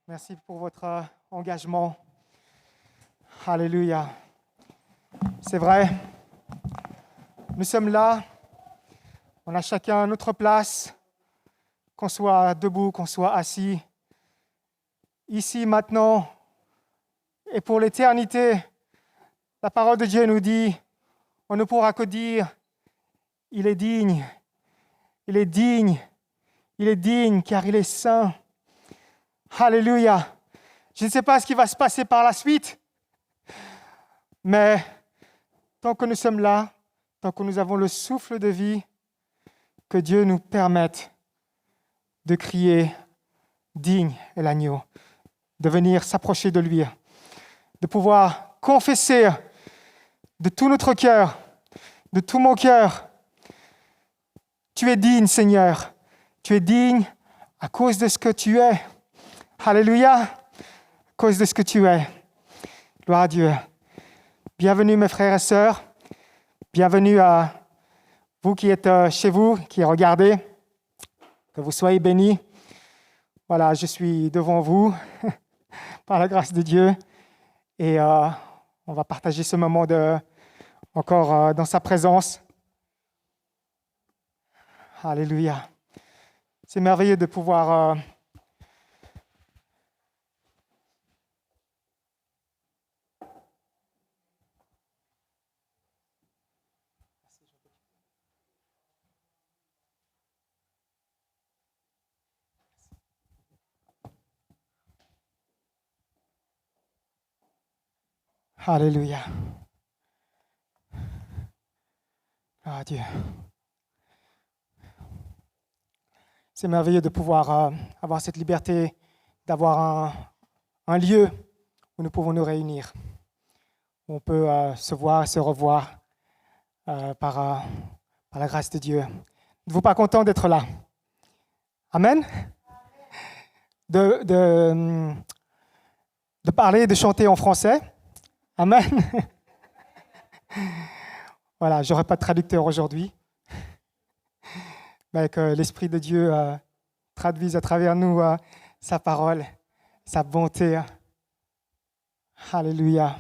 Merci pour votre engagement. Alléluia. C'est vrai, nous sommes là, on a chacun notre place, qu'on soit debout, qu'on soit assis. Ici, maintenant, et pour l'éternité, la parole de Dieu nous dit, on ne pourra que dire, il est digne, il est digne, il est digne car il est saint. Alléluia. Je ne sais pas ce qui va se passer par la suite, mais tant que nous sommes là, tant que nous avons le souffle de vie, que Dieu nous permette de crier digne est l'agneau, de venir s'approcher de lui, de pouvoir confesser de tout notre cœur, de tout mon cœur, tu es digne, Seigneur, tu es digne à cause de ce que tu es. Alléluia, à cause de ce que tu es. Gloire à Dieu. Bienvenue mes frères et sœurs, bienvenue à vous qui êtes chez vous, qui regardez, que vous soyez bénis. Voilà, je suis devant vous, par la grâce de Dieu, et on va partager ce moment encore dans sa présence. Alléluia. C'est merveilleux de pouvoir Alléluia. Ah Dieu. C'est merveilleux de pouvoir avoir cette liberté, d'avoir un lieu où nous pouvons nous réunir, où on peut se voir et se revoir par la grâce de Dieu. N'êtes-vous pas content d'être là? Amen. De parler, de chanter en français. Amen. Voilà, je n'aurai pas de traducteur aujourd'hui. Mais que l'Esprit de Dieu traduise à travers nous sa parole, sa bonté. Alléluia.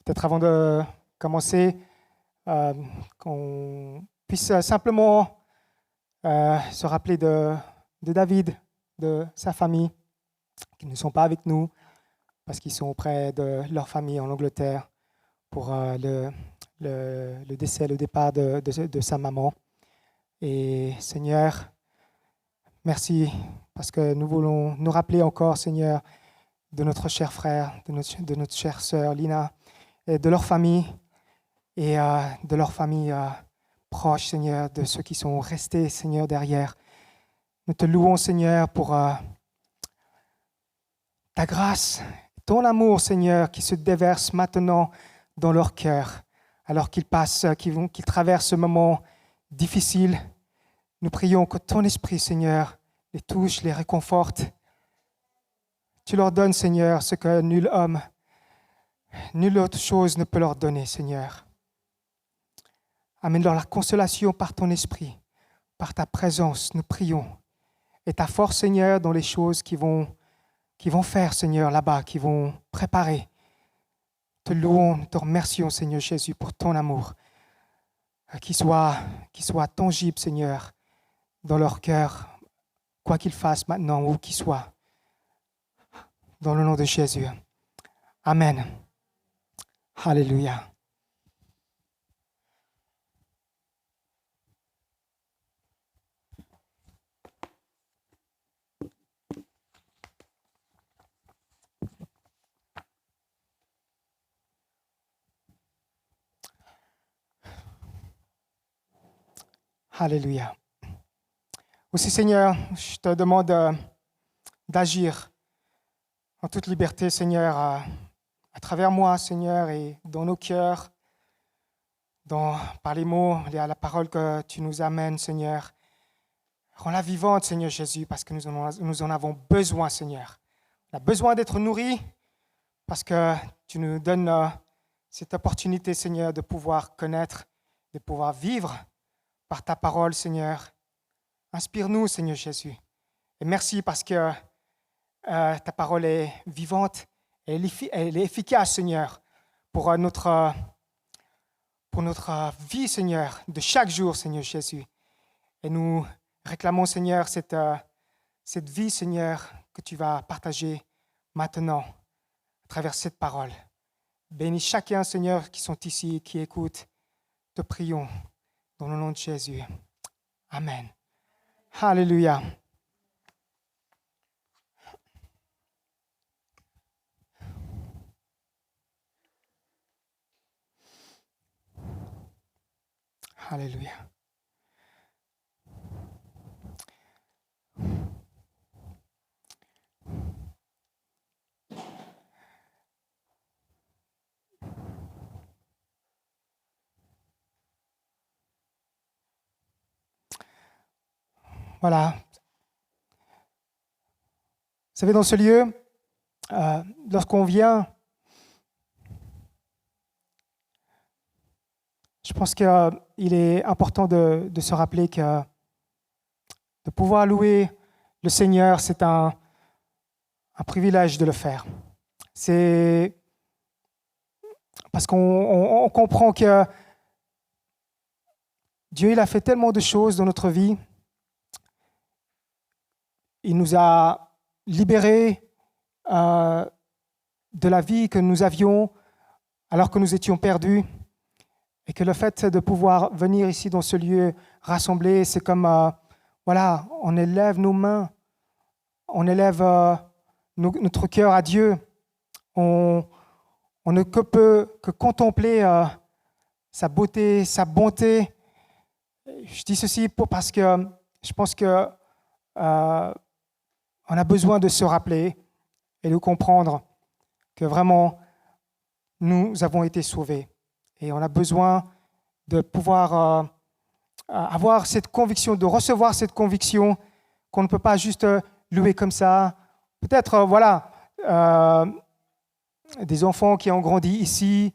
Peut-être avant de commencer, qu'on puisse simplement se rappeler de David, de sa famille, qui ne sont pas avec nous, parce qu'ils sont auprès de leur famille en Angleterre pour le décès, le départ de sa maman. Et Seigneur, merci parce que nous voulons nous rappeler encore, Seigneur, de notre cher frère, de notre chère sœur Lina, et de leur famille, et de leur famille proche, Seigneur, de ceux qui sont restés, Seigneur, derrière. Nous te louons, Seigneur, pour ta grâce, ton amour, Seigneur, qui se déverse maintenant dans leur cœur, alors qu'ils traversent ce moment difficile. Nous prions que ton esprit, Seigneur, les touche, les réconforte. Tu leur donnes, Seigneur, ce que nul homme, nulle autre chose ne peut leur donner, Seigneur. Amène-leur la consolation par ton esprit, par ta présence, nous prions. Et ta force, Seigneur, dans les choses qui vont faire, Seigneur, là-bas, qui vont préparer. Te louons, te remercions, Seigneur Jésus, pour ton amour, qui soit tangible, Seigneur, dans leur cœur, quoi qu'ils fassent maintenant, où qu'ils soient, dans le nom de Jésus. Amen. Alléluia. Alléluia. Aussi, Seigneur, je te demande d'agir en toute liberté, Seigneur, à travers moi, Seigneur, et dans nos cœurs, par les mots, à la parole que tu nous amènes, Seigneur. Rends-la vivante, Seigneur Jésus, parce que nous en avons besoin, Seigneur. On a besoin d'être nourris parce que tu nous donnes cette opportunité, Seigneur, de pouvoir connaître, de pouvoir vivre par ta parole, Seigneur. Inspire-nous, Seigneur Jésus. Et merci parce que ta parole est vivante, elle est efficace, Seigneur, pour notre vie, Seigneur, de chaque jour, Seigneur Jésus. Et nous réclamons, Seigneur, cette vie, Seigneur, que tu vas partager maintenant à travers cette parole. Bénis chacun, Seigneur, qui sont ici, qui écoutent. Te prions dans le nom de Jésus. Amen. Alléluia. Alléluia. Voilà. Vous savez, dans ce lieu, lorsqu'on vient, je pense qu'il est important de se rappeler que de pouvoir louer le Seigneur, c'est un privilège de le faire. C'est parce qu'on comprend que Dieu, il a fait tellement de choses dans notre vie. Il nous a libérés de la vie que nous avions alors que nous étions perdus. Et que le fait de pouvoir venir ici dans ce lieu rassemblé, c'est comme, voilà, on élève nos mains, on élève notre cœur à Dieu. On ne peut que contempler sa beauté, sa bonté. Je dis ceci parce que je pense que on a besoin de se rappeler et de comprendre que vraiment, nous avons été sauvés. Et on a besoin de pouvoir avoir cette conviction, de recevoir cette conviction qu'on ne peut pas juste louer comme ça. Peut-être, des enfants qui ont grandi ici.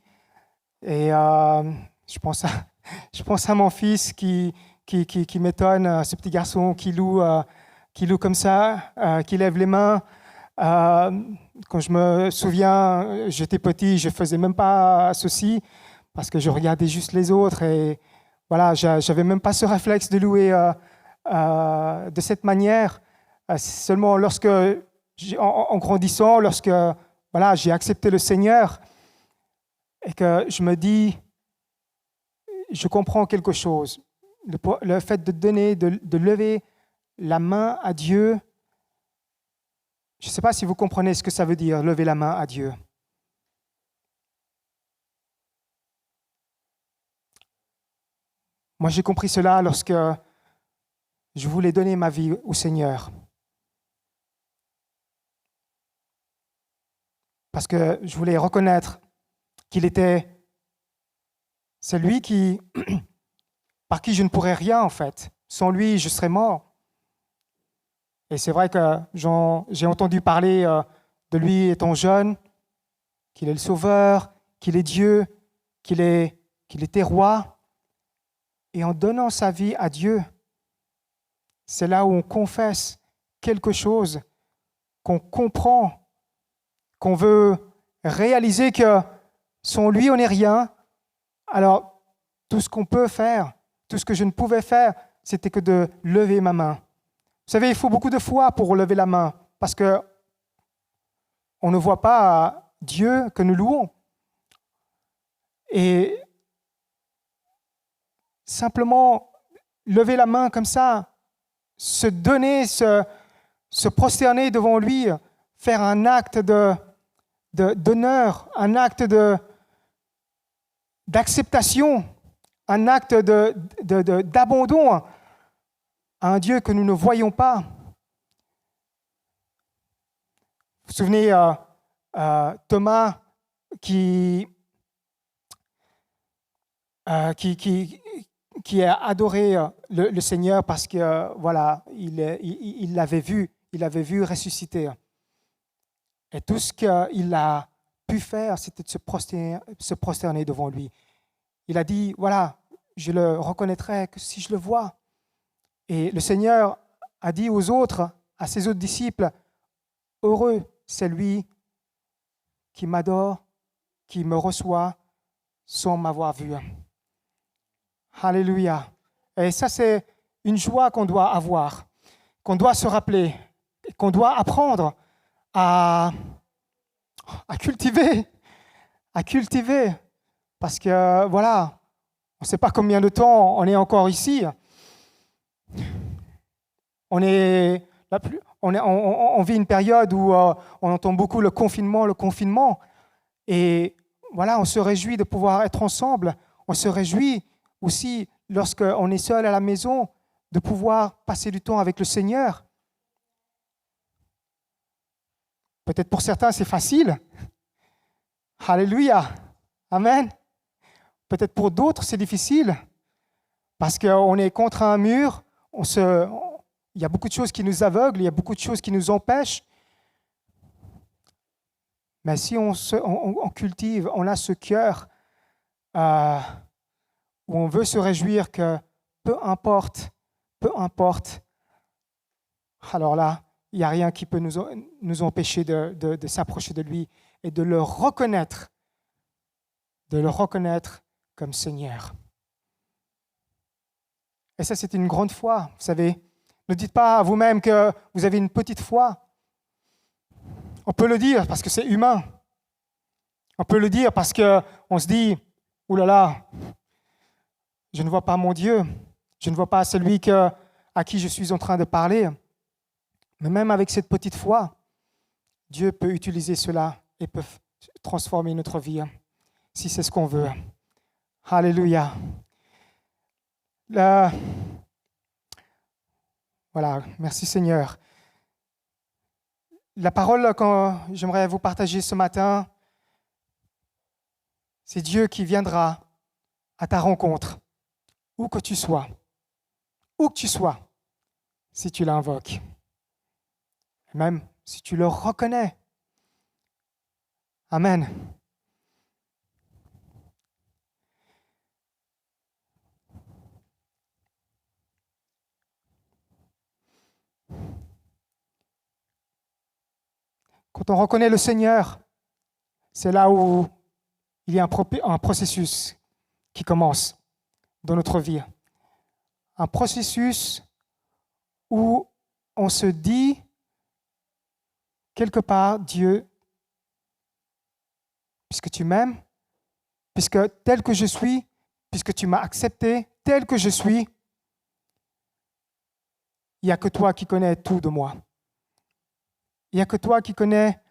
Et je pense à mon fils qui m'étonne, ce petit garçon qui loue comme ça, qui lève les mains. Quand je me souviens, j'étais petit, je ne faisais même pas ceci parce que je regardais juste les autres et voilà, je n'avais même pas ce réflexe de louer de cette manière. Seulement lorsque, en grandissant, lorsque voilà, j'ai accepté le Seigneur et que je me dis, je comprends quelque chose. Le fait de donner, de lever la main à Dieu, je ne sais pas si vous comprenez ce que ça veut dire, lever la main à Dieu. Moi, j'ai compris cela lorsque je voulais donner ma vie au Seigneur. Parce que je voulais reconnaître qu'il était celui par qui je ne pourrais rien, en fait. Sans lui, je serais mort. Et c'est vrai que j'ai entendu parler de lui étant jeune, qu'il est le Sauveur, qu'il est Dieu, qu'il était roi. Et en donnant sa vie à Dieu, c'est là où on confesse quelque chose, qu'on comprend, qu'on veut réaliser que sans lui, on n'est rien. Alors, tout ce qu'on peut faire, tout ce que je ne pouvais faire, c'était que de lever ma main. Vous savez, il faut beaucoup de foi pour lever la main, parce que on ne voit pas Dieu que nous louons. Et simplement lever la main comme ça, se donner, se prosterner devant lui, faire un acte d'honneur, un acte d'acceptation, un acte d'abandon à un Dieu que nous ne voyons pas. Vous vous souvenez Thomas qui a adoré le Seigneur parce que voilà, il l'avait vu ressusciter. Et tout ce qu'il a pu faire, c'était de se prosterner devant lui. Il a dit, voilà, je le reconnaîtrai que si je le vois. Et le Seigneur a dit aux autres, à ses autres disciples, heureux celui qui m'adore, qui me reçoit sans m'avoir vu. Alléluia. Et ça, c'est une joie qu'on doit avoir, qu'on doit se rappeler, qu'on doit apprendre à cultiver, parce que voilà, on ne sait pas combien de temps on est encore ici. On vit une période où on entend beaucoup le confinement, et voilà, on se réjouit de pouvoir être ensemble. On se réjouit aussi lorsqu'on est seul à la maison de pouvoir passer du temps avec le Seigneur. Peut-être pour certains, c'est facile. Alléluia. Amen. Peut-être pour d'autres, c'est difficile parce qu'on est contre un mur. Il y a beaucoup de choses qui nous aveuglent, il y a beaucoup de choses qui nous empêchent. Mais si on cultive, on a ce cœur où on veut se réjouir que peu importe, alors là, il n'y a rien qui peut nous empêcher de s'approcher de lui et de le reconnaître comme Seigneur. Et ça, c'est une grande foi, vous savez. Ne dites pas à vous-même que vous avez une petite foi. On peut le dire parce que c'est humain. On peut le dire parce qu'on se dit, « Ouh là là, je ne vois pas mon Dieu, je ne vois pas celui à qui je suis en train de parler. » Mais même avec cette petite foi, Dieu peut utiliser cela et peut transformer notre vie, si c'est ce qu'on veut. Alléluia. Voilà, merci Seigneur. La parole que j'aimerais vous partager ce matin, c'est Dieu qui viendra à ta rencontre, où que tu sois, si tu l'invoques. Même si tu le reconnais. Amen. Quand on reconnaît le Seigneur, c'est là où il y a un processus qui commence dans notre vie. Un processus où on se dit, quelque part, Dieu, puisque tu m'aimes, puisque tel que je suis, puisque tu m'as accepté tel que je suis, il n'y a que toi qui connais tout de moi. Il n'y a que toi qui connais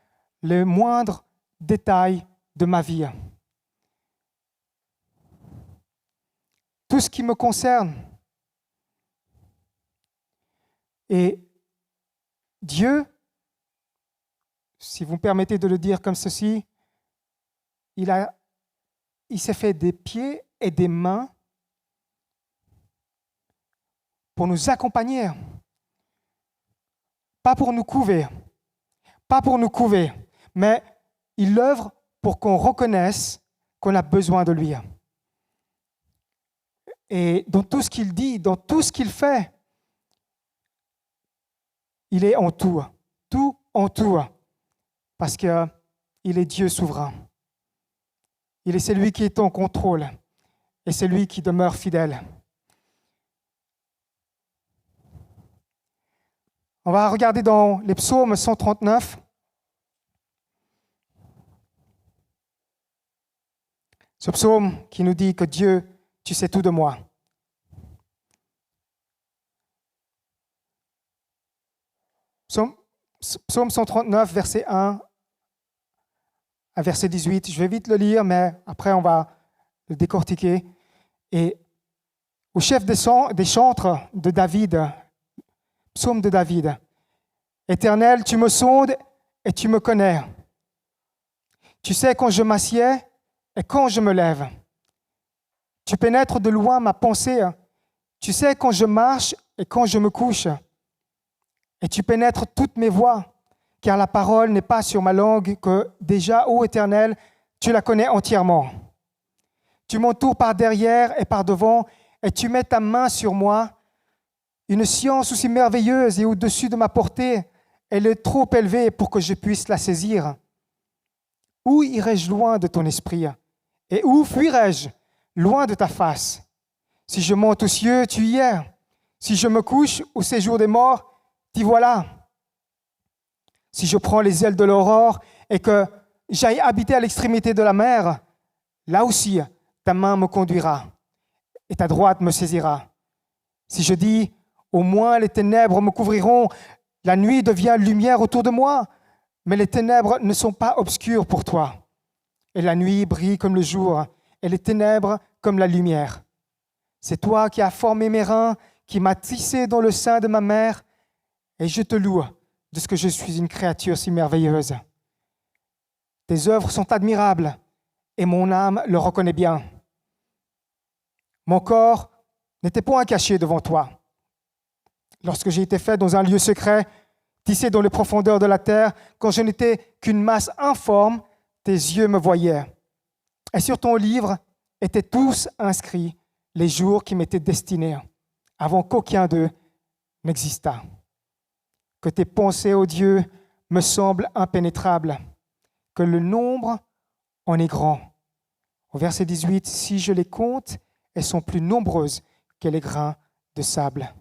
les moindres détails de ma vie. Tout ce qui me concerne. Et Dieu, si vous me permettez de le dire comme ceci, il s'est fait des pieds et des mains pour nous accompagner, pas pour nous couver, mais il œuvre pour qu'on reconnaisse qu'on a besoin de lui. Et dans tout ce qu'il dit, dans tout ce qu'il fait, il est en tout en tout, parce qu'il est Dieu souverain. Il est celui qui est en contrôle et celui qui demeure fidèle. On va regarder dans les psaumes 139. Ce psaume qui nous dit que Dieu, tu sais tout de moi. Psaume 139, verset 1 à verset 18. Je vais vite le lire, mais après on va le décortiquer. Et au chef des chantres de David, psaume de David, « Éternel, tu me sondes et tu me connais. Tu sais quand je m'assieds et quand je me lève. Tu pénètres de loin ma pensée. Tu sais quand je marche et quand je me couche. Et tu pénètres toutes mes voies, car la parole n'est pas sur ma langue que déjà, ô Éternel, tu la connais entièrement. Tu m'entoures par derrière et par devant, et tu mets ta main sur moi. Une science aussi merveilleuse et au-dessus de ma portée elle est trop élevée pour que je puisse la saisir. Où irai-je loin de ton esprit? Et où fuirai-je loin de ta face? Si je monte aux cieux, tu y es. Si je me couche au séjour des morts, t'y voilà. Si je prends les ailes de l'aurore et que j'aille habiter à l'extrémité de la mer, là aussi, ta main me conduira et ta droite me saisira. Si je dis, au moins les ténèbres me couvriront, la nuit devient lumière autour de moi, mais les ténèbres ne sont pas obscures pour toi. Et la nuit brille comme le jour, et les ténèbres comme la lumière. C'est toi qui as formé mes reins, qui m'as tissé dans le sein de ma mère, et je te loue de ce que je suis une créature si merveilleuse. Tes œuvres sont admirables, et mon âme le reconnaît bien. Mon corps n'était point caché devant toi. Lorsque j'ai été fait dans un lieu secret, tissé dans les profondeurs de la terre, quand je n'étais qu'une masse informe, tes yeux me voyaient. Et sur ton livre étaient tous inscrits les jours qui m'étaient destinés, avant qu'aucun d'eux n'existât. Que tes pensées, ô Dieu, me semblent impénétrables, que le nombre en est grand. Au verset 18, si je les compte, elles sont plus nombreuses que les grains de sable.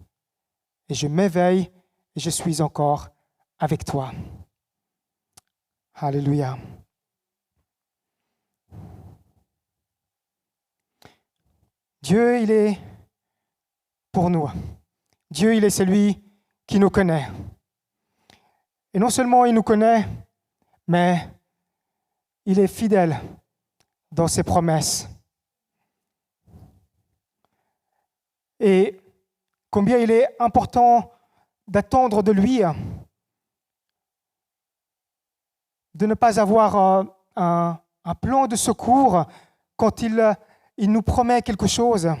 Et je m'éveille et je suis encore avec toi. Alléluia. Dieu, il est pour nous. Dieu, il est celui qui nous connaît. Et non seulement il nous connaît, mais il est fidèle dans ses promesses. Et combien il est important d'attendre de lui, de ne pas avoir un plan de secours quand il nous promet quelque chose. Vous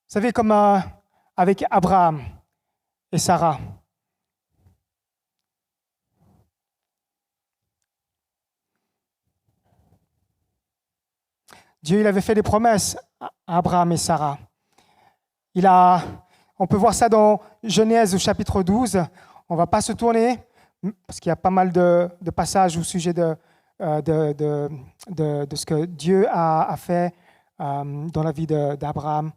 savez, comme avec Abraham et Sarah. Dieu, il avait fait des promesses à Abraham et Sarah. On peut voir ça dans Genèse au chapitre 12. On ne va pas se tourner, parce qu'il y a pas mal de passages au sujet de ce que Dieu a fait dans la vie d'Abraham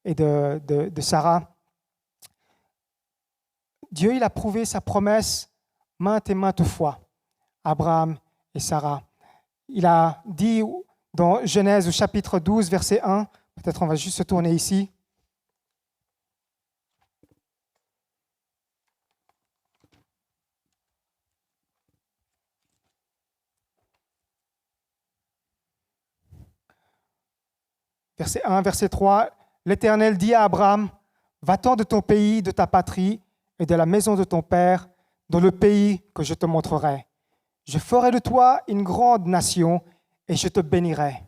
et de Sarah. Dieu, il a prouvé sa promesse maintes et maintes fois, Abraham et Sarah. Il a dit dans Genèse au chapitre 12, verset 1, peut-être on va juste se tourner ici. Verset 1, verset 3, l'Éternel dit à Abraham, « Va-t'en de ton pays, de ta patrie et de la maison de ton père, dans le pays que je te montrerai. Je ferai de toi une grande nation et je te bénirai.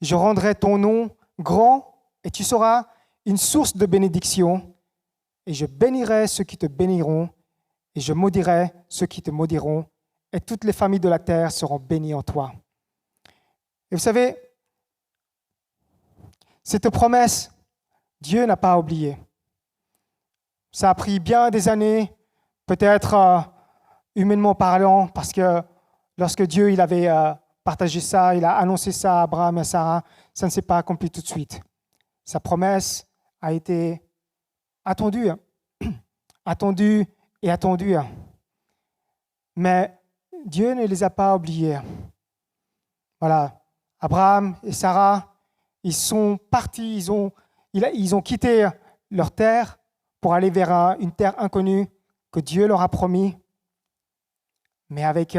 Je rendrai ton nom grand et tu seras une source de bénédiction. Et je bénirai ceux qui te béniront et je maudirai ceux qui te maudiront. Et toutes les familles de la terre seront bénies en toi. » Et vous savez, cette promesse, Dieu n'a pas oublié. Ça a pris bien des années, peut-être humainement parlant, parce que lorsque Dieu il avait partagé ça, il a annoncé ça à Abraham et à Sarah, ça ne s'est pas accompli tout de suite. Sa promesse a été attendue, attendue et attendue. Mais Dieu ne les a pas oubliés. Voilà, Abraham et Sarah, ils sont partis, ils ont quitté leur terre pour aller vers une terre inconnue que Dieu leur a promis, mais avec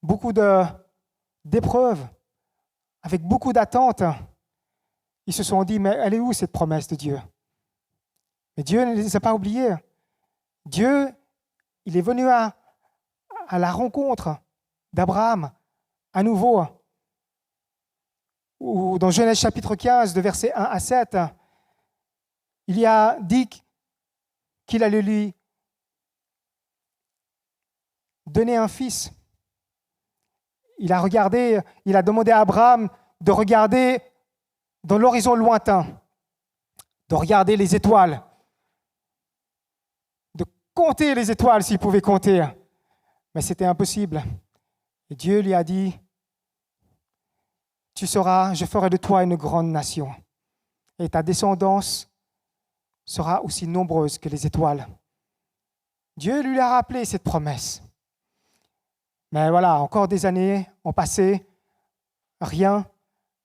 beaucoup d'épreuves, avec beaucoup d'attentes. Ils se sont dit, mais elle est où cette promesse de Dieu? Mais Dieu ne les a pas oubliés. Dieu, il est venu à la rencontre d'Abraham à nouveau. Ou dans Genèse chapitre 15, de versets 1 à 7, il y a dit qu'il allait lui donner un fils. Il a demandé à Abraham de regarder dans l'horizon lointain, de regarder les étoiles, de compter les étoiles s'il pouvait compter. Mais c'était impossible. Et Dieu lui a dit, tu seras, je ferai de toi une grande nation. Et ta descendance sera aussi nombreuse que les étoiles. Dieu lui a rappelé cette promesse. Mais voilà, encore des années ont passé, rien,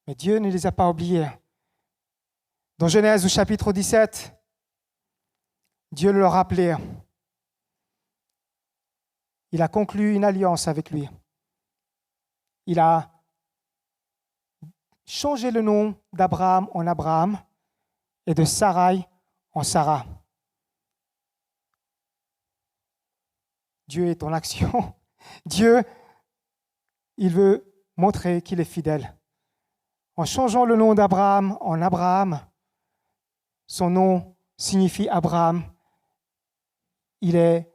mais Dieu ne les a pas oubliés. Dans Genèse au chapitre 17, Dieu le rappelait. Il a conclu une alliance avec lui. Il a changé le nom d'Abraham en Abraham et de Sarai en Sarah. Dieu est en action. Dieu, il veut montrer qu'il est fidèle. En changeant le nom d'Abraham en Abraham, son nom signifie Abraham. Il est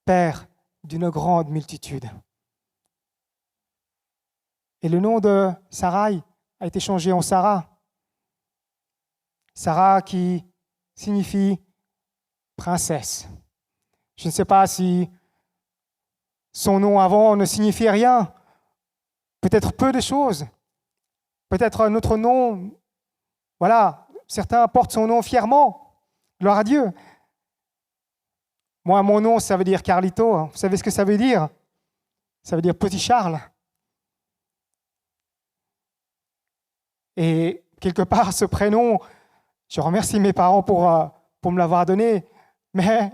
père d'une grande multitude. Et le nom de Sarai a été changé en Sarah. Sarah qui signifie princesse. Je ne sais pas si son nom avant ne signifiait rien. Peut-être peu de choses. Peut-être un autre nom. Voilà, certains portent son nom fièrement. Gloire à Dieu. Moi, mon nom, ça veut dire Carlito. Vous savez ce que ça veut dire? Ça veut dire Petit Charles. Et quelque part, ce prénom, je remercie mes parents pour me l'avoir donné. Mais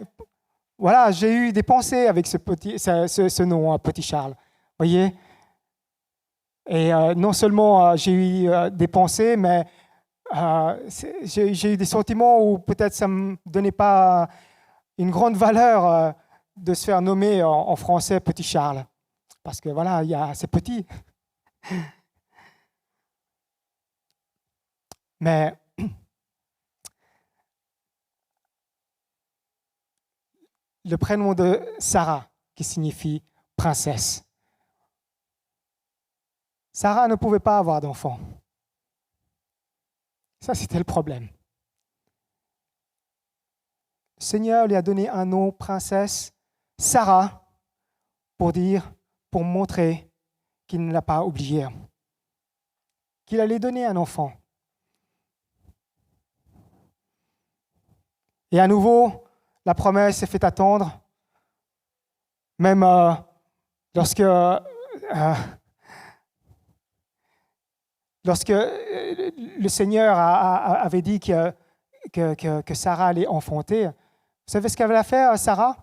voilà, j'ai eu des pensées avec ce nom, Petit Charles. Vous voyez? Et non seulement j'ai eu des pensées, mais j'ai eu des sentiments où peut-être ça ne me donnait pas une grande valeur de se faire nommer en français Petit Charles. Parce que voilà, c'est petit. Mais le prénom de Sarah, qui signifie princesse. Sarah ne pouvait pas avoir d'enfant. Ça, c'était le problème. Le Seigneur lui a donné un nom, princesse, Sarah, pour montrer qu'il ne l'a pas oublié, qu'il allait donner un enfant. Et à nouveau, la promesse s'est fait attendre, même lorsque le Seigneur avait dit que Sarah allait enfanter. Vous savez ce qu'elle a fait, Sarah?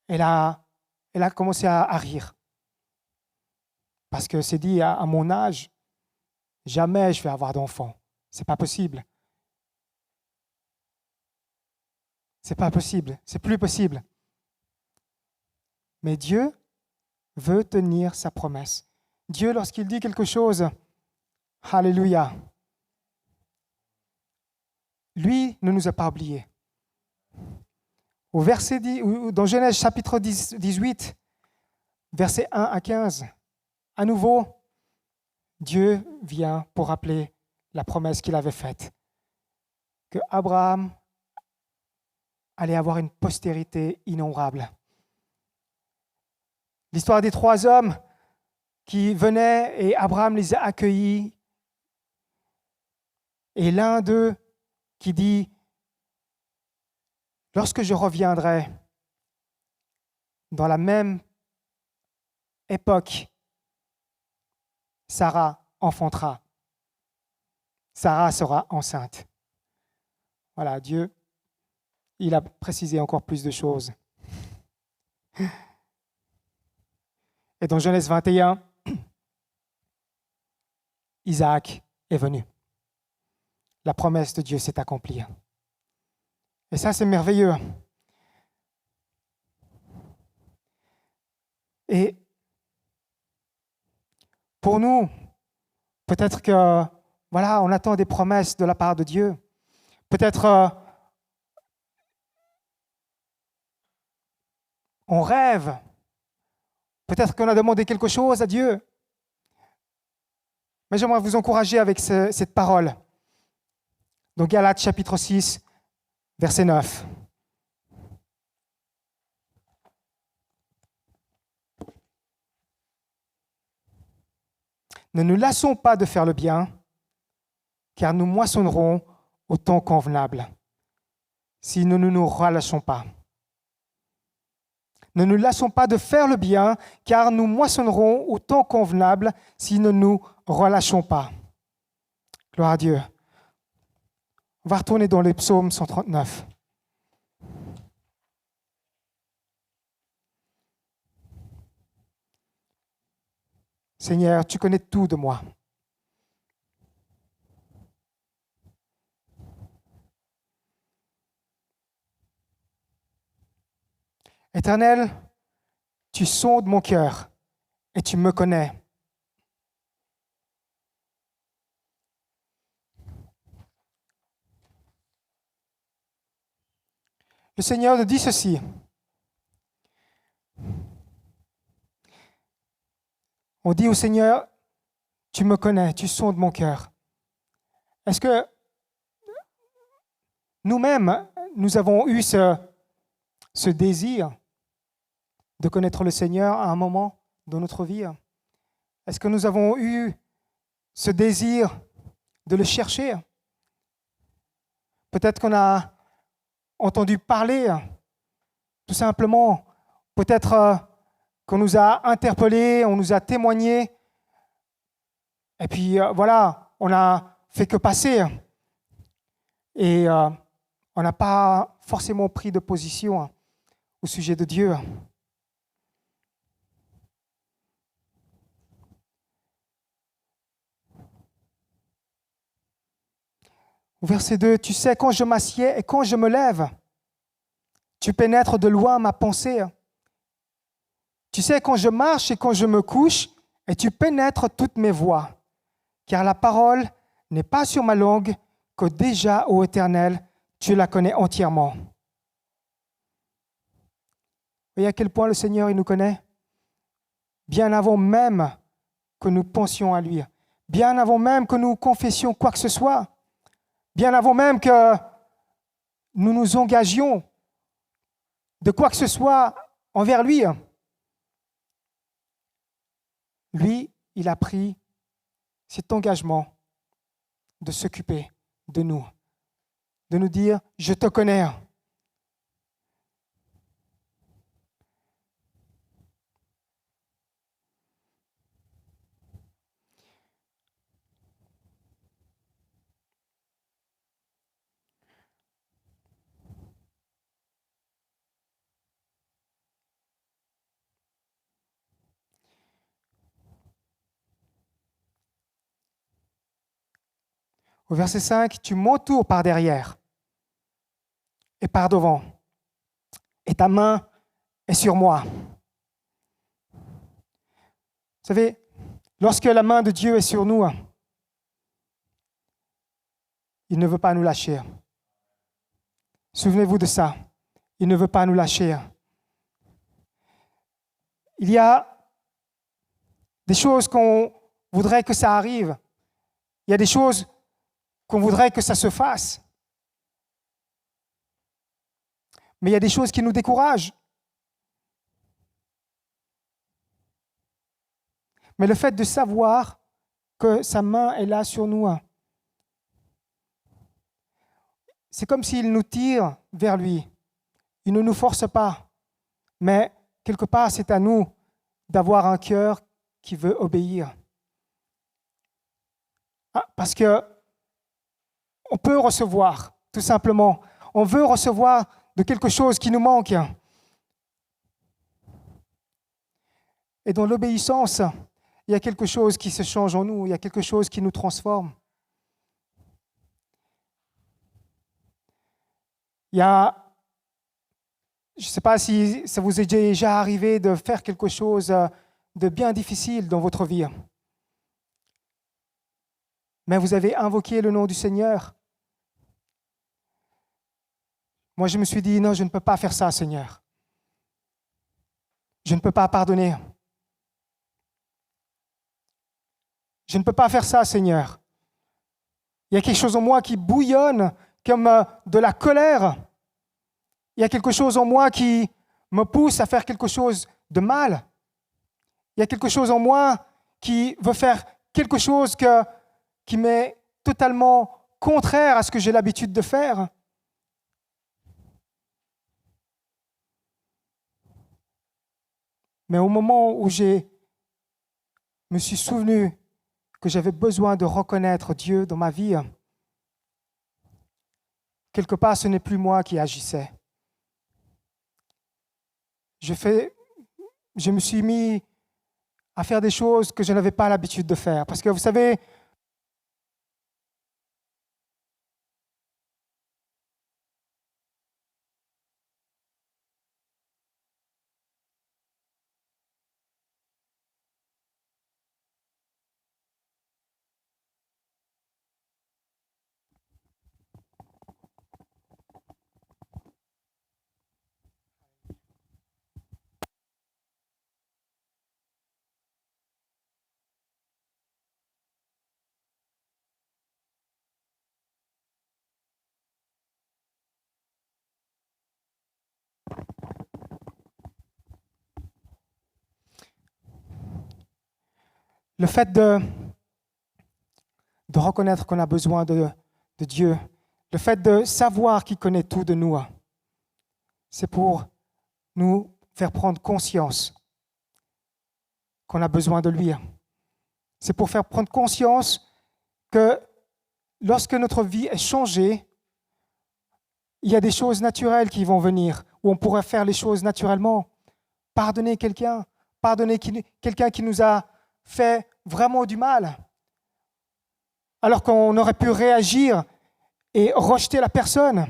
Elle a commencé à rire. Parce que c'est dit, à mon âge, jamais je vais avoir d'enfant. C'est pas possible. C'est pas possible. C'est plus possible. Mais Dieu veut tenir sa promesse. Dieu, lorsqu'il dit quelque chose, alléluia, lui ne nous a pas oubliés. Au verset dans Genèse chapitre 18, versets 1 à 15, à nouveau, Dieu vient pour rappeler la promesse qu'il avait faite, que Abraham allait avoir une postérité innombrable. L'histoire des 3 hommes qui venaient et Abraham les a accueillis. Et l'un d'eux qui dit, « Lorsque je reviendrai dans la même époque, Sarah enfantera. Sarah sera enceinte. » Voilà, Dieu, il a précisé encore plus de choses. Et dans Genèse 21, Isaac est venu. La promesse de Dieu s'est accomplie. Et ça, c'est merveilleux. Et pour nous, peut-être que, voilà, on attend des promesses de la part de Dieu. Peut-être on rêve. Peut-être qu'on a demandé quelque chose à Dieu. Mais j'aimerais vous encourager avec cette parole. Donc Galates chapitre 6, verset 9. Ne nous lassons pas de faire le bien, car nous moissonnerons au temps convenable, si nous ne nous relâchons pas. Ne nous lassons pas de faire le bien, car nous moissonnerons au temps convenable si nous ne nous relâchons pas. Gloire à Dieu. On va retourner dans les psaumes 139. Seigneur, tu connais tout de moi. Éternel, tu sondes mon cœur et tu me connais. Le Seigneur nous dit ceci. On dit au Seigneur, tu me connais, tu sondes mon cœur. Est-ce que nous-mêmes, nous avons eu ce désir de connaître le Seigneur à un moment dans notre vie? Est-ce que nous avons eu ce désir de le chercher? Peut-être qu'on a entendu parler, tout simplement. Peut-être qu'on nous a interpellés, on nous a témoigné. Et puis voilà, on n'a fait que passer. Et on n'a pas forcément pris de position au sujet de Dieu. Au verset 2, tu sais quand je m'assieds et quand je me lève. Tu pénètres de loin ma pensée. Tu sais quand je marche et quand je me couche, et tu pénètres toutes mes voies. Car la parole n'est pas sur ma langue, que déjà, ô Éternel, tu la connais entièrement. Vous voyez à quel point le Seigneur il nous connaît? Bien avant même que nous pensions à lui, bien avant même que nous confessions quoi que ce soit, bien avant même que nous nous engagions de quoi que ce soit envers lui. Lui, il a pris cet engagement de s'occuper de nous dire, je te connais. Au verset 5, tu m'entoures par derrière et par devant, et ta main est sur moi. Vous savez, lorsque la main de Dieu est sur nous, il ne veut pas nous lâcher. Souvenez-vous de ça. Il ne veut pas nous lâcher. Il y a des choses qu'on voudrait que ça arrive. Il y a des choses qu'on voudrait que ça se fasse. Mais il y a des choses qui nous découragent. Mais le fait de savoir que sa main est là sur nous, c'est comme s'il nous tire vers lui. Il ne nous force pas. Mais quelque part, c'est à nous d'avoir un cœur qui veut obéir. Parce que on peut recevoir, tout simplement. On veut recevoir de quelque chose qui nous manque. Et dans l'obéissance, il y a quelque chose qui se change en nous, il y a quelque chose qui nous transforme. Il y a, je ne sais pas si ça vous est déjà arrivé de faire quelque chose de bien difficile dans votre vie. Mais vous avez invoqué le nom du Seigneur. Moi, je me suis dit, non, je ne peux pas faire ça, Seigneur. Je ne peux pas pardonner. Je ne peux pas faire ça, Seigneur. Il y a quelque chose en moi qui bouillonne comme de la colère. Il y a quelque chose en moi qui me pousse à faire quelque chose de mal. Il y a quelque chose en moi qui veut faire quelque chose qui m'est totalement contraire à ce que j'ai l'habitude de faire. Mais au moment où me suis souvenu que j'avais besoin de reconnaître Dieu dans ma vie, quelque part, ce n'est plus moi qui agissais. Je me suis mis à faire des choses que je n'avais pas l'habitude de faire. Parce que vous savez, le fait de reconnaître qu'on a besoin de Dieu, le fait de savoir qu'il connaît tout de nous, c'est pour nous faire prendre conscience qu'on a besoin de lui. C'est pour faire prendre conscience que lorsque notre vie est changée, il y a des choses naturelles qui vont venir, où on pourrait faire les choses naturellement. Pardonner quelqu'un qui nous a fait vraiment du mal, alors qu'on aurait pu réagir et rejeter la personne,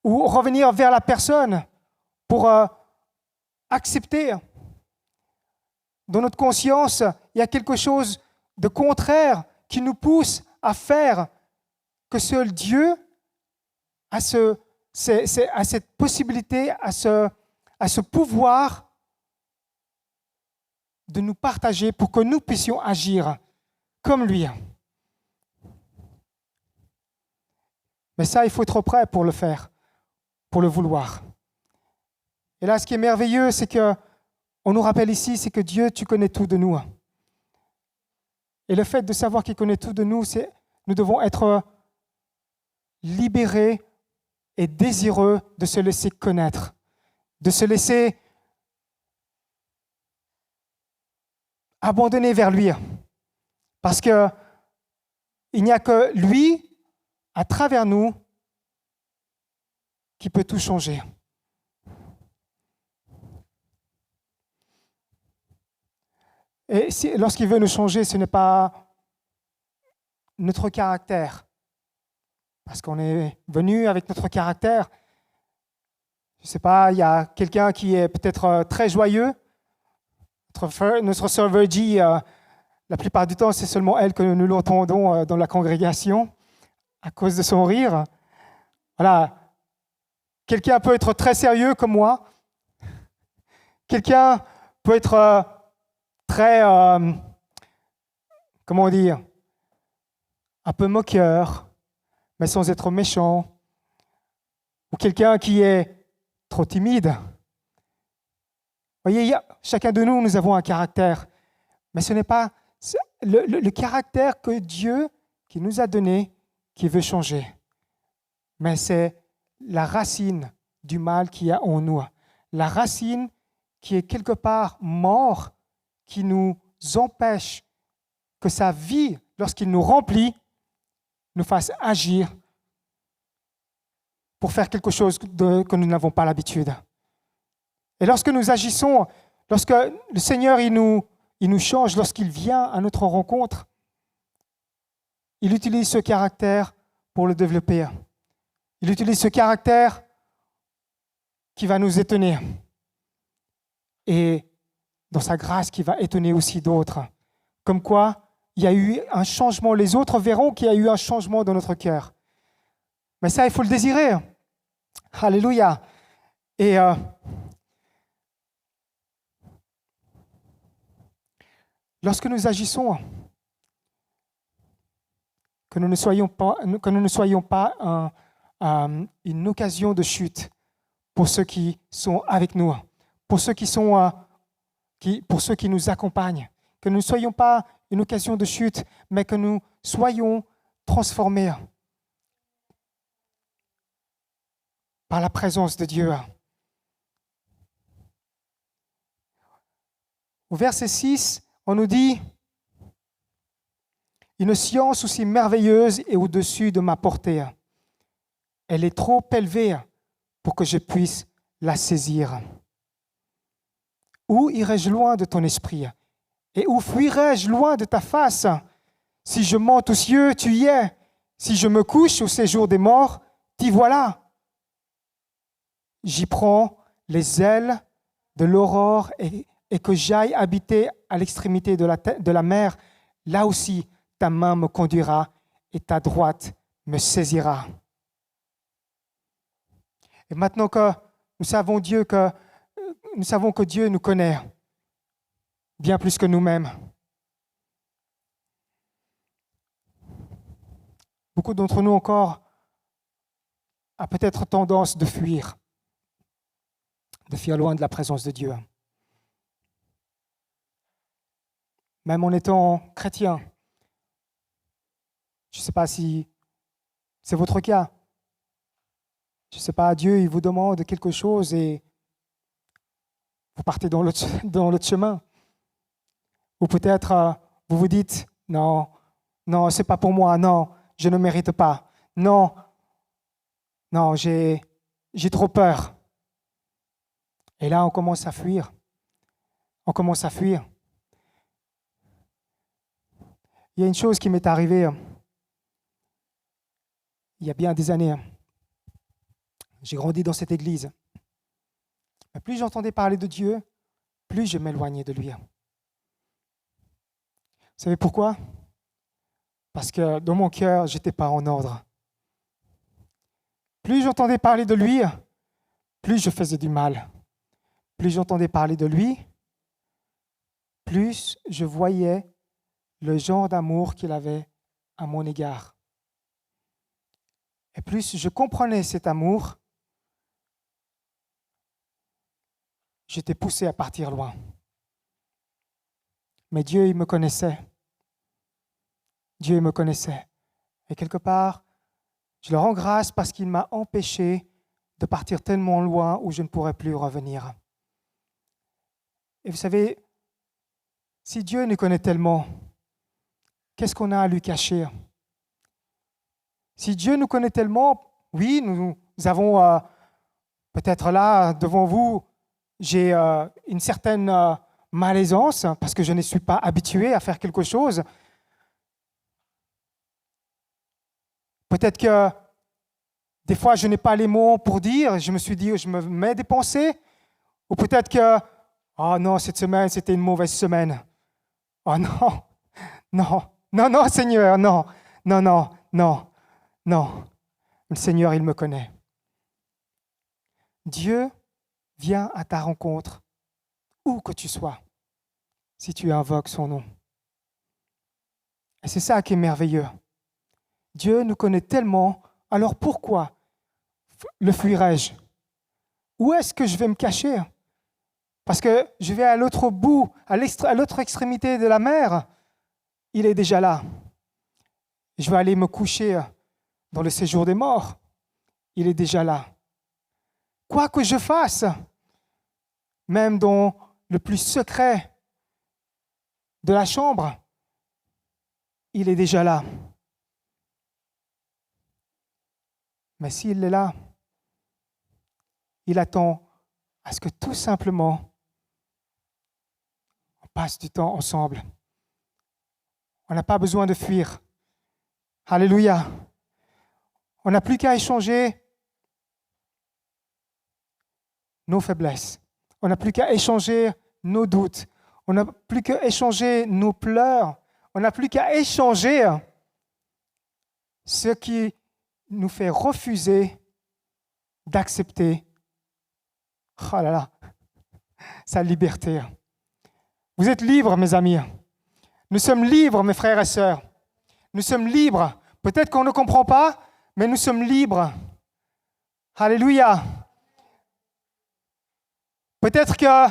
ou revenir vers la personne pour accepter. Dans notre conscience, il y a quelque chose de contraire qui nous pousse à faire que seul Dieu a cette possibilité, a ce pouvoir de nous partager pour que nous puissions agir comme lui. Mais ça, il faut être prêt pour le faire, pour le vouloir. Et là, ce qui est merveilleux, c'est qu'on nous rappelle ici, c'est que Dieu, tu connais tout de nous. Et le fait de savoir qu'il connaît tout de nous, nous devons être libérés et désireux de se laisser connaître, de se laisser abandonner vers lui. Parce qu'il n'y a que lui, à travers nous, qui peut tout changer. Et lorsqu'il veut nous changer, ce n'est pas notre caractère. Parce qu'on est venu avec notre caractère. Je ne sais pas, il y a quelqu'un qui est peut-être très joyeux. Notre sœur Virgie, la plupart du temps, c'est seulement elle que nous l'entendons dans la congrégation à cause de son rire. Voilà. Quelqu'un peut être très sérieux comme moi. Quelqu'un peut être très, comment dire, un peu moqueur, mais sans être méchant. Ou quelqu'un qui est trop timide. Vous voyez, chacun de nous, nous avons un caractère. Mais ce n'est pas le caractère que Dieu, qui nous a donné, qui veut changer. Mais c'est la racine du mal qu'il y a en nous. La racine qui est quelque part mort, qui nous empêche que sa vie, lorsqu'il nous remplit, nous fasse agir pour faire quelque chose que nous n'avons pas l'habitude. Et lorsque nous agissons, lorsque le Seigneur il nous change, lorsqu'il vient à notre rencontre, il utilise ce caractère pour le développer. Il utilise ce caractère qui va nous étonner. Et dans sa grâce qui va étonner aussi d'autres. Comme quoi, il y a eu un changement. Les autres verront qu'il y a eu un changement dans notre cœur. Mais ça, il faut le désirer. Alléluia. Et lorsque nous agissons, que nous ne soyons pas une occasion de chute pour ceux qui sont avec nous, pour ceux qui nous accompagnent, que nous ne soyons pas une occasion de chute, mais que nous soyons transformés par la présence de Dieu. Au verset 6, on nous dit « Une science aussi merveilleuse est au-dessus de ma portée. Elle est trop élevée pour que je puisse la saisir. Où irai-je loin de ton esprit? Et où fuirai-je loin de ta face? Si je monte aux cieux, tu y es. Si je me couche au séjour des morts, t'y voilà. J'y prends les ailes de l'aurore et que j'aille habiter à l'extrémité de la mer. Là aussi, ta main me conduira et ta droite me saisira. » Et maintenant que nous savons que Dieu nous connaît bien plus que nous-mêmes, beaucoup d'entre nous encore a peut-être tendance de fuir loin de la présence de Dieu. Même en étant chrétien. Je ne sais pas si c'est votre cas. Je ne sais pas, Dieu, il vous demande quelque chose et vous partez dans l'autre chemin. Ou peut-être vous vous dites, non, ce n'est pas pour moi, non, je ne mérite pas. Non, j'ai trop peur. Et là, on commence à fuir. Il y a une chose qui m'est arrivée il y a bien des années. J'ai grandi dans cette église. Mais plus j'entendais parler de Dieu, plus je m'éloignais de lui. Vous savez pourquoi? Parce que dans mon cœur, je n'étais pas en ordre. Plus j'entendais parler de lui, plus je faisais du mal. Plus j'entendais parler de lui, plus je voyais le genre d'amour qu'il avait à mon égard. Et plus je comprenais cet amour, j'étais poussé à partir loin. Mais Dieu, il me connaissait. Dieu, il me connaissait. Et quelque part, je le rends grâce parce qu'il m'a empêché de partir tellement loin où je ne pourrais plus revenir. Et vous savez, si Dieu nous connaît tellement, qu'est-ce qu'on a à lui cacher? Si Dieu nous connaît tellement, oui, nous avons peut-être là, devant vous, j'ai une certaine malaisance parce que je ne suis pas habitué à faire quelque chose. Peut-être que des fois, je n'ai pas les mots pour dire, je me suis dit, je me mets des pensées. Ou peut-être que, oh non, cette semaine, c'était une mauvaise semaine. Oh non, Seigneur, non. Le Seigneur, il me connaît. Dieu vient à ta rencontre, où que tu sois, si tu invoques son nom. Et c'est ça qui est merveilleux. Dieu nous connaît tellement, alors pourquoi le fuirais-je? Où est-ce que je vais me cacher? Parce que je vais à l'autre bout, à l'autre extrémité de la mer, il est déjà là. Je vais aller me coucher dans le séjour des morts, il est déjà là. Quoi que je fasse, même dans le plus secret de la chambre, il est déjà là. Mais s'il est là, il attend à ce que tout simplement on passe du temps ensemble. On n'a pas besoin de fuir. Alléluia. On n'a plus qu'à échanger nos faiblesses. On n'a plus qu'à échanger nos doutes. On n'a plus qu'à échanger nos pleurs. On n'a plus qu'à échanger ce qui nous fait refuser d'accepter sa liberté. Vous êtes libres, mes amis. Nous sommes libres, mes frères et sœurs. Nous sommes libres. Peut-être qu'on ne comprend pas, mais nous sommes libres. Alléluia. Peut-être que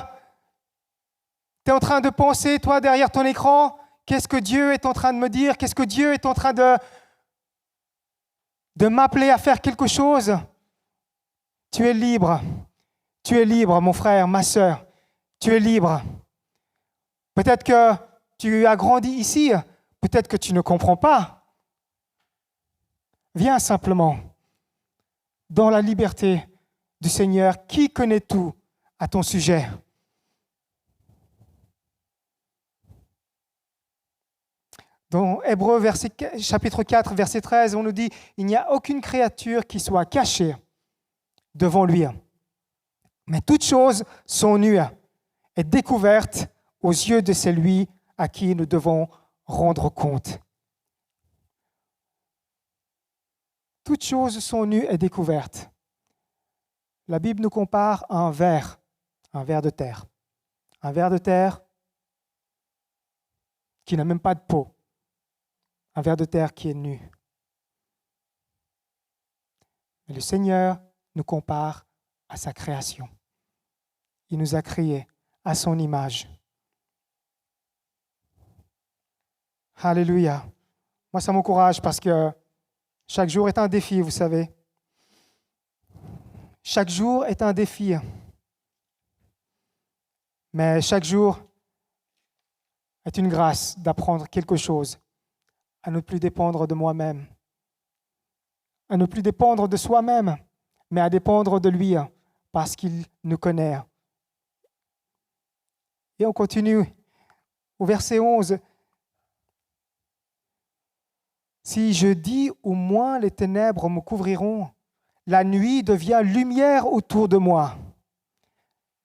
tu es en train de penser, toi, derrière ton écran, qu'est-ce que Dieu est en train de me dire? Qu'est-ce que Dieu est en train de m'appeler à faire quelque chose? Tu es libre. Tu es libre, mon frère, ma sœur. Tu es libre. Peut-être que tu as grandi ici. Peut-être que tu ne comprends pas. Viens simplement dans la liberté du Seigneur qui connaît tout à ton sujet. Dans Hébreux chapitre 4, verset 13, on nous dit « Il n'y a aucune créature qui soit cachée devant lui. Mais toutes choses sont nues et découvertes aux yeux de celui à qui nous devons rendre compte. » Toutes choses sont nues et découvertes. La Bible nous compare à un ver de terre. Un ver de terre qui n'a même pas de peau. Un ver de terre qui est nu. Mais le Seigneur nous compare à sa création. Il nous a créés à son image. Alléluia. Moi, ça m'encourage parce que chaque jour est un défi, vous savez. Chaque jour est un défi. Mais chaque jour est une grâce d'apprendre quelque chose, à ne plus dépendre de moi-même, à ne plus dépendre de soi-même, mais à dépendre de lui, parce qu'il nous connaît. Et on continue au verset 11. « Si je dis au moins les ténèbres me couvriront, la nuit devient lumière autour de moi.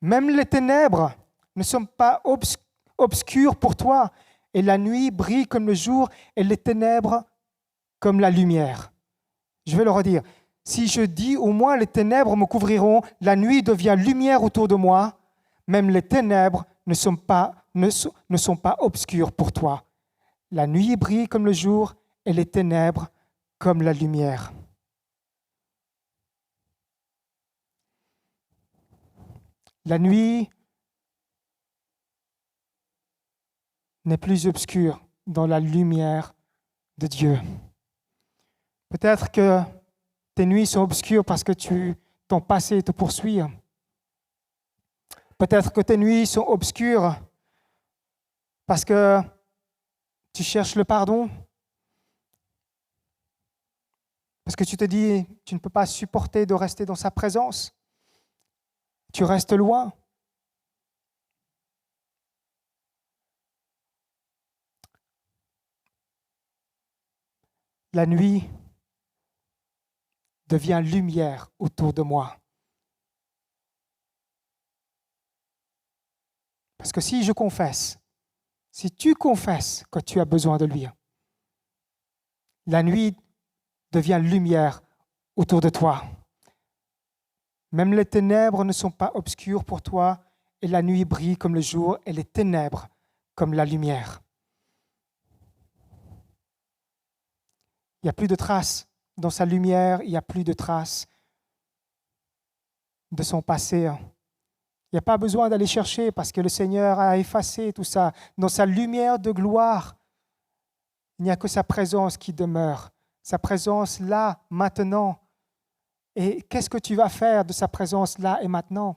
Même les ténèbres ne sont pas obscures pour toi, et la nuit brille comme le jour, et les ténèbres comme la lumière. » Je vais le redire. « Si je dis au moins les ténèbres me couvriront, la nuit devient lumière autour de moi, même les ténèbres ne sont pas obscures pour toi. La nuit brille comme le jour, et les ténèbres comme la lumière. » La nuit n'est plus obscure dans la lumière de Dieu. Peut-être que tes nuits sont obscures parce que ton passé te poursuit. Peut-être que tes nuits sont obscures parce que tu cherches le pardon. Parce que tu te dis, tu ne peux pas supporter de rester dans sa présence. Tu restes loin. La nuit devient lumière autour de moi. Parce que si je confesse, si tu confesses que tu as besoin de lui, la nuit devient lumière autour de toi. Même les ténèbres ne sont pas obscures pour toi, et la nuit brille comme le jour, et les ténèbres comme la lumière. Il n'y a plus de traces dans sa lumière, il n'y a plus de traces de son passé. Il n'y a pas besoin d'aller chercher parce que le Seigneur a effacé tout ça. Dans sa lumière de gloire, il n'y a que sa présence qui demeure. Sa présence là, maintenant. Et qu'est-ce que tu vas faire de sa présence là et maintenant?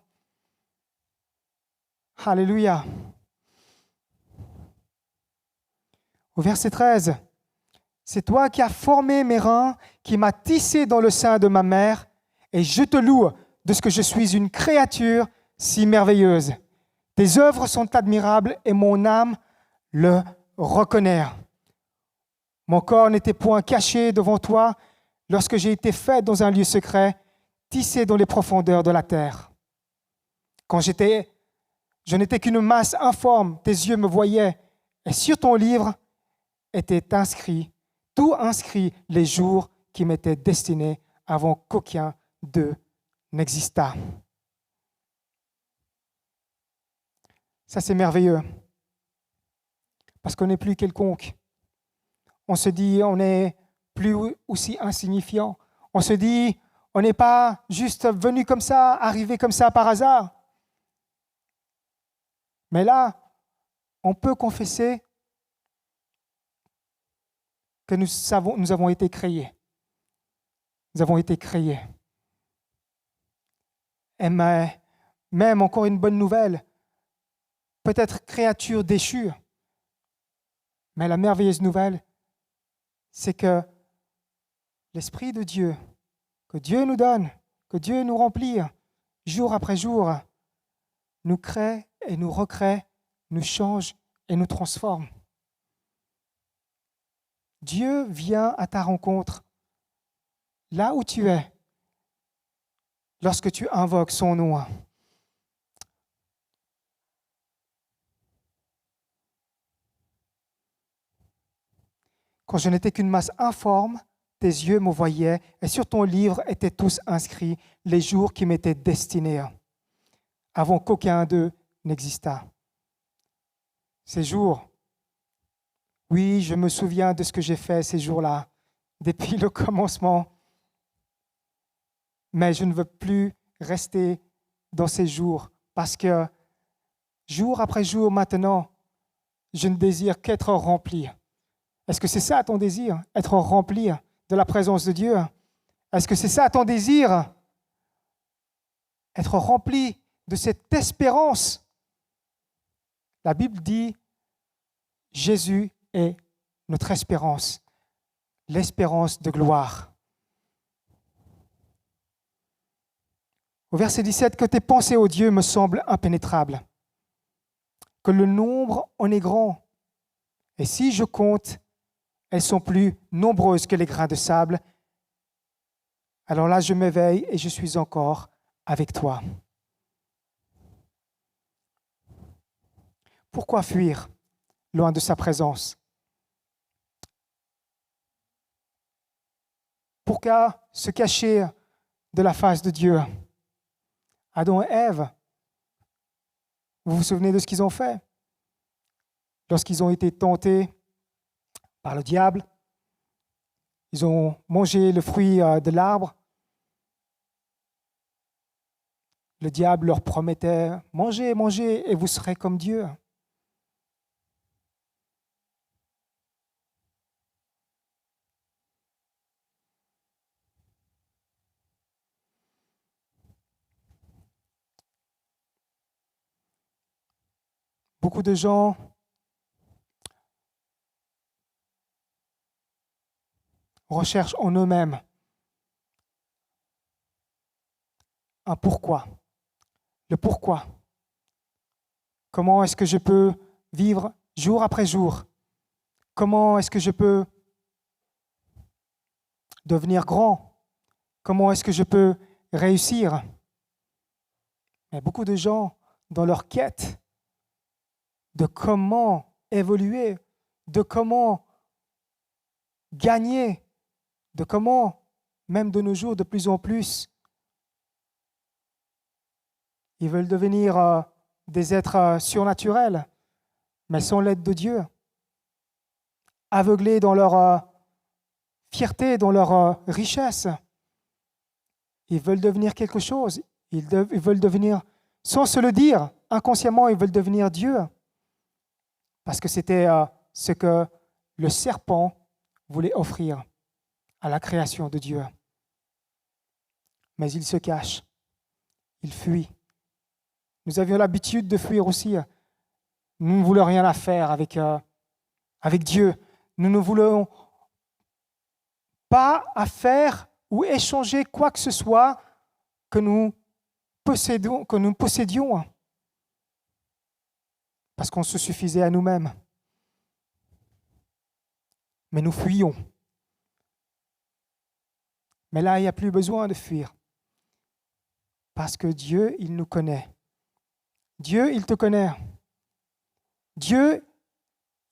Alléluia. Au verset 13, « C'est toi qui as formé mes reins, qui m'as tissé dans le sein de ma mère, et je te loue de ce que je suis une créature si merveilleuse. Tes œuvres sont admirables et mon âme le reconnaît. Mon corps n'était point caché devant toi lorsque j'ai été fait dans un lieu secret, tissé dans les profondeurs de la terre. Quand je n'étais qu'une masse informe, tes yeux me voyaient, et sur ton livre étaient inscrits, tout inscrit les jours qui m'étaient destinés avant qu'aucun d'eux n'existât. » Ça, c'est merveilleux. Parce qu'on n'est plus quelconque. On se dit, on n'est plus aussi insignifiant. On se dit, on n'est pas juste venu comme ça, arrivé comme ça par hasard. Mais là, on peut confesser que nous avons été créés. Nous avons été créés. Et même encore une bonne nouvelle, peut-être créature déchue, mais la merveilleuse nouvelle, c'est que l'Esprit de Dieu, que Dieu nous donne, que Dieu nous remplit, jour après jour, nous crée et nous recrée, nous change et nous transforme. Dieu vient à ta rencontre, là où tu es, lorsque tu invoques son nom. Quand je n'étais qu'une masse informe, tes yeux me voyaient et sur ton livre étaient tous inscrits les jours qui m'étaient destinés, avant qu'aucun d'eux n'existât. Ces jours, oui, je me souviens de ce que j'ai fait ces jours-là, depuis le commencement, mais je ne veux plus rester dans ces jours parce que jour après jour maintenant, je ne désire qu'être rempli. Est-ce que c'est ça ton désir, être rempli de la présence de Dieu? Est-ce que c'est ça ton désir, être rempli de cette espérance? La Bible dit, Jésus est notre espérance, l'espérance de gloire. Au verset 17, que tes pensées, ô Dieu, me semblent impénétrables, que le nombre en est grand, et si je compte, elles sont plus nombreuses que les grains de sable. Alors là, je m'éveille et je suis encore avec toi. Pourquoi fuir loin de sa présence? Pourquoi se cacher de la face de Dieu? Adam et Ève, vous vous souvenez de ce qu'ils ont fait? Lorsqu'ils ont été tentés par le diable, ils ont mangé le fruit de l'arbre. Le diable leur promettait, mangez, mangez, et vous serez comme Dieu. Beaucoup de gens recherchent en eux-mêmes un pourquoi. Le pourquoi. Comment est-ce que je peux vivre jour après jour? Comment est-ce que je peux devenir grand? Comment est-ce que je peux réussir? Mais beaucoup de gens, dans leur quête de comment évoluer, de comment gagner, de comment, même de nos jours, de plus en plus, ils veulent devenir des êtres surnaturels, mais sans l'aide de Dieu, aveuglés dans leur fierté, dans leur richesse. Ils veulent devenir quelque chose, ils veulent devenir, sans se le dire, inconsciemment, ils veulent devenir Dieu, parce que c'était ce que le serpent voulait offrir à la création de Dieu. Mais ils se cachent, ils fuient. Nous avions l'habitude de fuir aussi. Nous ne voulons rien à faire avec Dieu. Nous ne voulons pas à faire ou échanger quoi que ce soit que nous possédions. Parce qu'on se suffisait à nous-mêmes. Mais nous fuyions. Mais là, il n'y a plus besoin de fuir. Parce que Dieu, il nous connaît. Dieu, il te connaît. Dieu,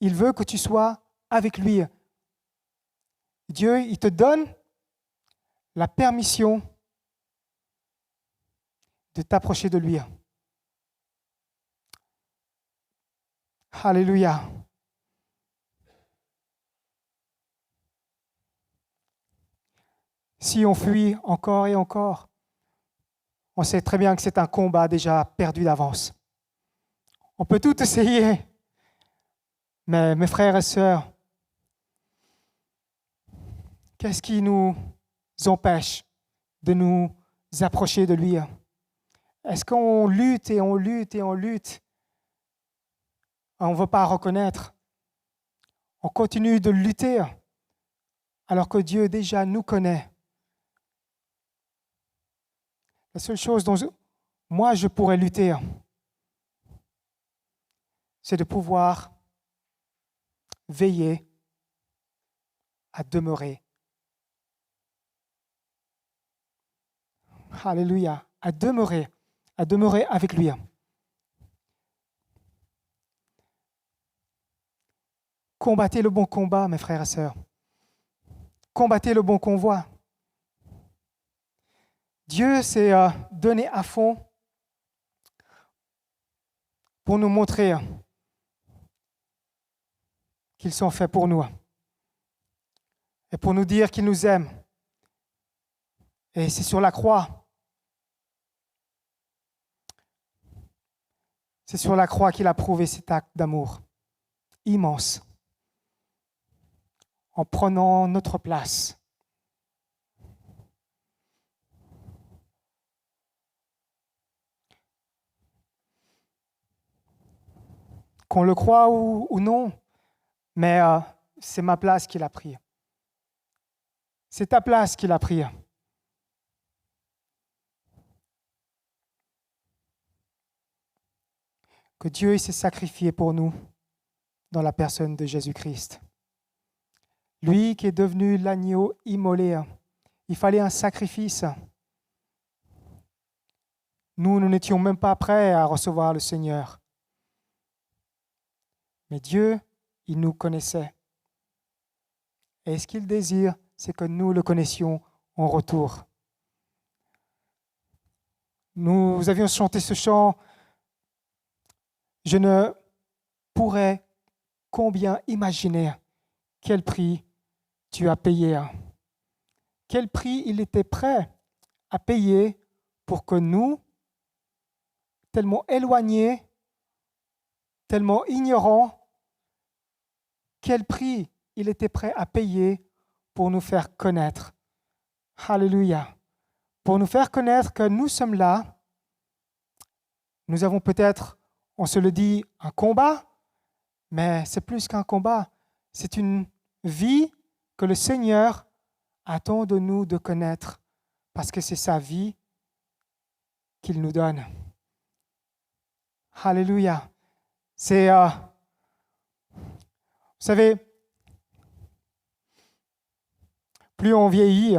il veut que tu sois avec lui. Dieu, il te donne la permission de t'approcher de lui. Alléluia. Si on fuit encore et encore, on sait très bien que c'est un combat déjà perdu d'avance. On peut tout essayer, mais mes frères et sœurs, Qu'est-ce qui nous empêche de nous approcher de lui? Est-ce qu'on lutte et on lutte et on lutte? On ne veut pas reconnaître. On continue de lutter alors que Dieu déjà nous connaît. La seule chose dont moi je pourrais lutter, c'est de pouvoir veiller à demeurer. Alléluia, à demeurer avec lui. Combattez le bon combat, mes frères et sœurs. Combattez le bon convoi. Dieu s'est donné à fond pour nous montrer qu'ils sont faits pour nous et pour nous dire qu'il nous aime. Et c'est sur la croix. C'est sur la croix qu'il a prouvé cet acte d'amour immense en prenant notre place. Qu'on le croie ou non, mais c'est ma place qu'il a pris. C'est ta place qu'il a pris. Que Dieu s'est sacrifié pour nous dans la personne de Jésus-Christ. Lui qui est devenu l'agneau immolé, il fallait un sacrifice. Nous n'étions même pas prêts à recevoir le Seigneur. Mais Dieu, il nous connaissait. Et ce qu'il désire, c'est que nous le connaissions en retour. Nous avions chanté ce chant. Je ne pourrais combien imaginer quel prix tu as payé. Quel prix il était prêt à payer pour que nous, tellement éloignés, tellement ignorants, quel prix il était prêt à payer pour nous faire connaître. Alléluia. Pour nous faire connaître que nous sommes là. Nous avons peut-être, on se le dit, un combat, mais c'est plus qu'un combat. C'est une vie que le Seigneur attend de nous de connaître parce que c'est sa vie qu'il nous donne. Alléluia. C'est, vous savez, plus on vieillit,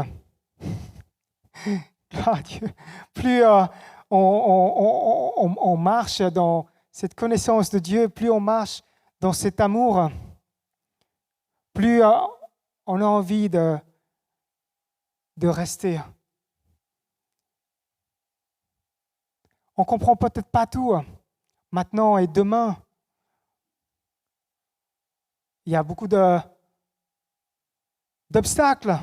gloire à Dieu, plus on marche dans cette connaissance de Dieu, plus on marche dans cet amour, plus on a envie de rester. On ne comprend peut-être pas tout maintenant et demain. Il y a beaucoup d'obstacles.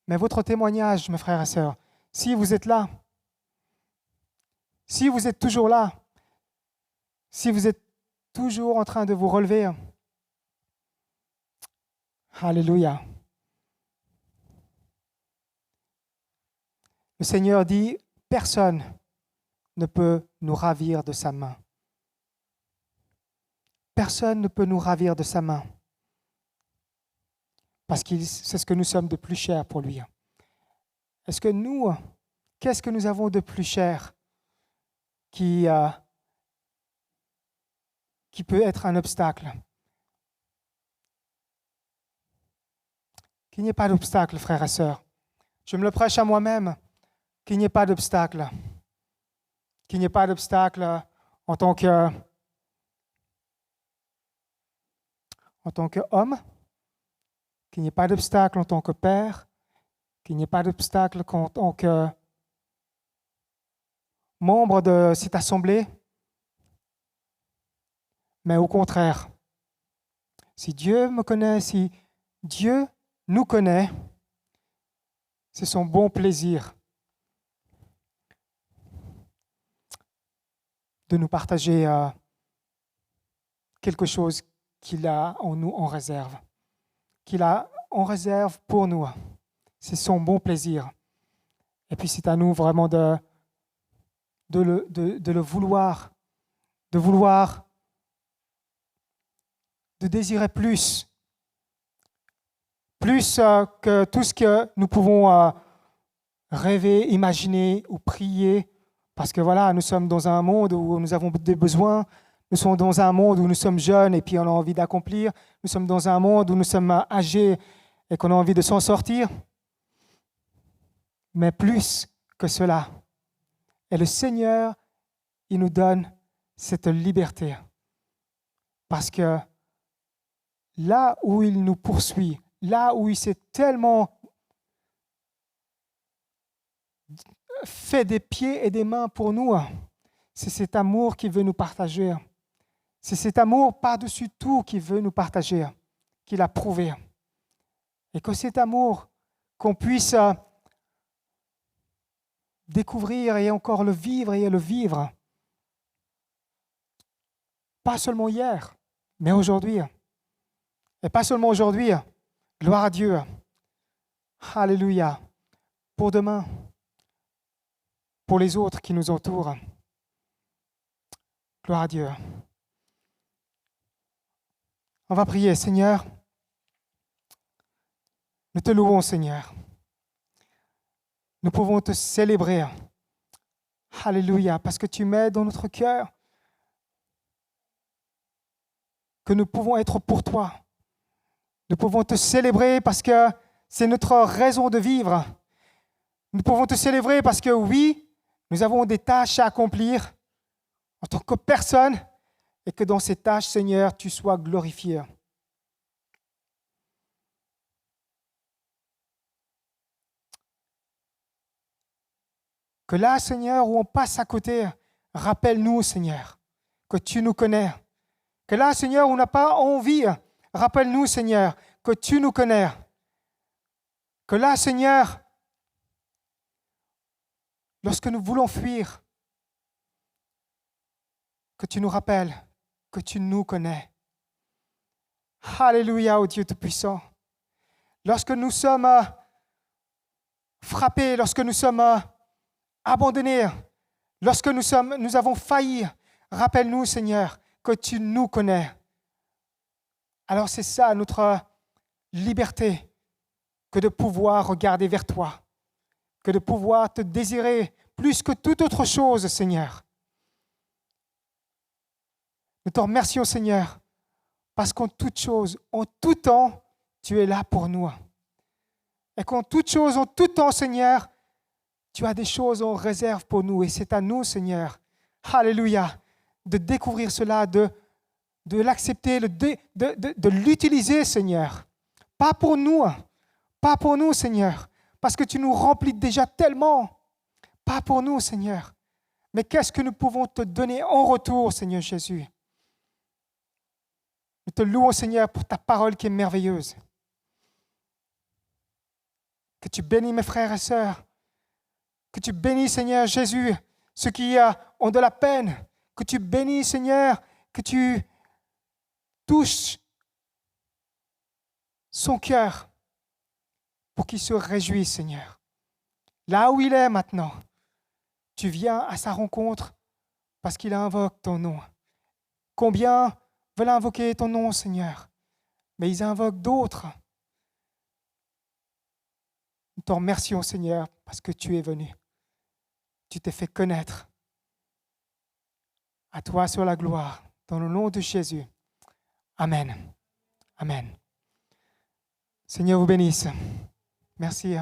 Mais votre témoignage, mes frères et sœurs, si vous êtes là, si vous êtes toujours là, si vous êtes toujours en train de vous relever, alléluia. Le Seigneur dit, personne ne peut nous ravir de sa main. Personne ne peut nous ravir de sa main. Parce que c'est ce que nous sommes de plus cher pour lui. Est-ce que nous, qu'est-ce que nous avons de plus cher qui peut être un obstacle? Qu'il n'y ait pas d'obstacle, frères et sœurs. Je me le prêche à moi-même. Qu'il n'y ait pas d'obstacle. Qu'il n'y ait pas d'obstacle en tant qu'homme. Qu'il n'y ait pas d'obstacle en tant que père. Qu'il n'y ait pas d'obstacle en tant que membre de cette assemblée. Mais au contraire, si Dieu me connaît, si Dieu nous connaît, c'est son bon plaisir de nous partager quelque chose qu'il a en nous en réserve, qu'il a en réserve pour nous. C'est son bon plaisir. Et puis c'est à nous vraiment de le vouloir, de désirer plus que tout ce que nous pouvons rêver, imaginer ou prier. Parce que voilà, nous sommes dans un monde où nous avons des besoins, nous sommes dans un monde où nous sommes jeunes et puis on a envie d'accomplir, nous sommes dans un monde où nous sommes âgés et qu'on a envie de s'en sortir. Mais plus que cela. Et le Seigneur, il nous donne cette liberté. Parce que là où il nous poursuit, là où il s'est tellement fait des pieds et des mains pour nous, c'est cet amour qu'il veut nous partager. C'est cet amour par-dessus tout qu'il veut nous partager, qu'il a prouvé. Et que cet amour, qu'on puisse découvrir et encore le vivre et le vivre. Pas seulement hier, mais aujourd'hui. Et pas seulement aujourd'hui. Gloire à Dieu. Alléluia. Pour demain. Pour les autres qui nous entourent. Gloire à Dieu. On va prier, Seigneur. Nous te louons, Seigneur. Nous pouvons te célébrer. Alléluia, parce que tu mets dans notre cœur que nous pouvons être pour toi. Nous pouvons te célébrer parce que c'est notre raison de vivre. Nous pouvons te célébrer parce que oui, nous avons des tâches à accomplir en tant que personne et que dans ces tâches, Seigneur, tu sois glorifié. Que là, Seigneur, où on passe à côté, rappelle-nous, Seigneur, que tu nous connais. Que là, Seigneur, où on n'a pas envie, rappelle-nous, Seigneur, que tu nous connais. Que là, Seigneur, lorsque nous voulons fuir, que tu nous rappelles que tu nous connais. Alléluia, ô Dieu Tout-Puissant. Lorsque nous sommes frappés, lorsque nous sommes abandonnés, lorsque nous avons failli, rappelle-nous, Seigneur, que tu nous connais. Alors c'est ça notre liberté, que de pouvoir regarder vers toi, que de pouvoir te désirer plus que toute autre chose, Seigneur. Nous te remercions, Seigneur, parce qu'en toute chose, en tout temps, tu es là pour nous. Et qu'en toute chose, en tout temps, Seigneur, tu as des choses en réserve pour nous. Et c'est à nous, Seigneur, alléluia, de découvrir cela, de l'accepter, de l'utiliser, Seigneur. Pas pour nous, Seigneur, parce que tu nous remplis déjà tellement. Pas pour nous, Seigneur. Mais qu'est-ce que nous pouvons te donner en retour, Seigneur Jésus? Nous te louons, Seigneur, pour ta parole qui est merveilleuse. Que tu bénis mes frères et sœurs. Que tu bénis, Seigneur Jésus, ceux qui ont de la peine. Que tu bénis, Seigneur, que tu touches son cœur pour qu'il se réjouisse, Seigneur. Là où il est maintenant, tu viens à sa rencontre parce qu'il invoque ton nom. Combien veulent invoquer ton nom, Seigneur, mais ils invoquent d'autres. Nous te remercions, Seigneur, parce que tu es venu. Tu t'es fait connaître. À toi soit la gloire, dans le nom de Jésus. Amen. Amen. Seigneur vous bénisse. Merci.